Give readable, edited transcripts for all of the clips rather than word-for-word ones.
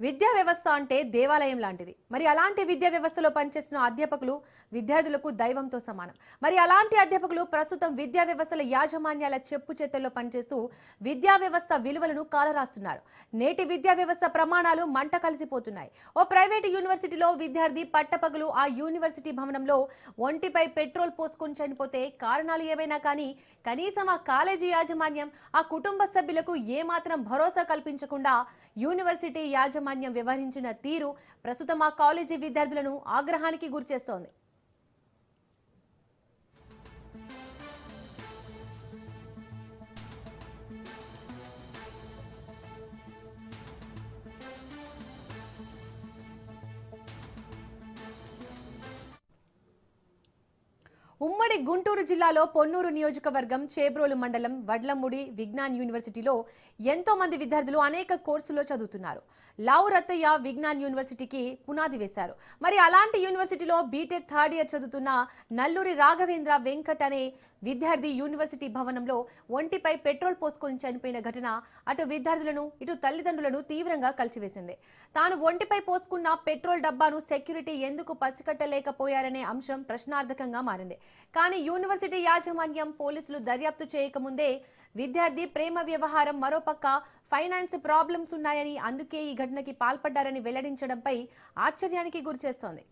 విద్యా వ్యవస్థ అంటే దేవాలయం లాంటిది. మరి అలాంటి విద్యా వ్యవస్థలో పనిచేస్తున్న అధ్యాపకులు విద్యార్థులకు దైవంతో సమానం. మరి అలాంటి అధ్యాపకులు ప్రస్తుతం విద్యా వ్యవస్థల యాజమాన్యాల చెప్పు చేతల్లో పనిచేస్తూ విద్యా వ్యవస్థ విలువలను కాలరాస్తున్నారు. నేటి విద్యా వ్యవస్థ ప్రమాణాలు మంట కలిసిపోతున్నాయి. ఓ ప్రైవేటు యూనివర్సిటీలో విద్యార్థి పట్టపగలు ఆ యూనివర్సిటీ భవనంలో ఒంటిపై పెట్రోల్ పోసుకొని చనిపోతే కారణాలు ఏమైనా కానీ కనీసం ఆ కాలేజీ యాజమాన్యం ఆ కుటుంబ సభ్యులకు ఏమాత్రం భరోసా కల్పించకుండా యూనివర్సిటీ యాజమాన్యం వ్యవహరించిన తీరు ప్రస్తుతం ఆ కాలేజీ విద్యార్థులను ఆగ్రహానికి గురిచేస్తోంది. ఉమ్మడి గుంటూరు జిల్లాలో పొన్నూరు నియోజకవర్గం చేబ్రోలు మండలం వడ్లముడి విజ్ఞాన్ యూనివర్సిటీలో ఎంతో మంది విద్యార్థులు అనేక కోర్సుల్లో చదువుతున్నారు. లావు రత్తయ్య విజ్ఞాన్ యూనివర్సిటీకి పునాది వేశారు. మరి అలాంటి యూనివర్సిటీలో బీటెక్ థర్డ్ ఇయర్ చదువుతున్న నల్లూరి రాఘవేంద్ర వెంకట్ అనే విద్యార్థి యూనివర్సిటీ భవనంలో ఒంటిపై పెట్రోల్ పోసుకొని చనిపోయిన ఘటన అటు విద్యార్థులను ఇటు తల్లిదండ్రులను తీవ్రంగా కలిసివేసింది. తాను ఒంటిపై పోసుకున్న పెట్రోల్ డబ్బాను సెక్యూరిటీ ఎందుకు పసికట్టలేకపోయారనే అంశం ప్రశ్నార్థకంగా మారింది. కానీ యూనివర్సిటీ యాజమాన్యం పోలీసులు దర్యాప్తు చేయకముందే విద్యార్థి ప్రేమ వ్యవహారం, మరోపక్క ఫైనాన్స్ ప్రాబ్లమ్స్ ఉన్నాయని అందుకే ఈ ఘటనకి పాల్పడ్డారని వెల్లడించడంపై ఆశ్చర్యానికి గురిచేస్తోంది.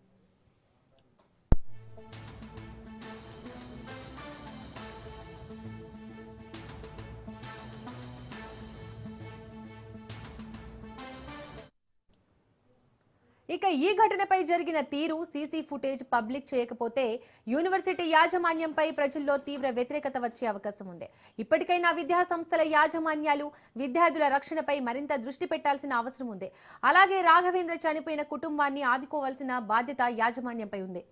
ఇక ఈ ఘటనపై జరిగిన తీరు, సీసీ ఫుటేజ్ పబ్లిక్ చేయకపోతే యూనివర్సిటీ యాజమాన్యంపై ప్రజల్లో తీవ్ర వ్యతిరేకత వచ్చే అవకాశం ఉంది. ఇప్పటికైనా విద్యా సంస్థల యాజమాన్యాలు విద్యార్థుల రక్షణపై మరింత దృష్టి పెట్టాల్సిన అవసరం ఉంది. అలాగే రాఘవేంద్ర చనిపోయిన కుటుంబాన్ని ఆదుకోవాల్సిన బాధ్యత యాజమాన్యంపై ఉంది.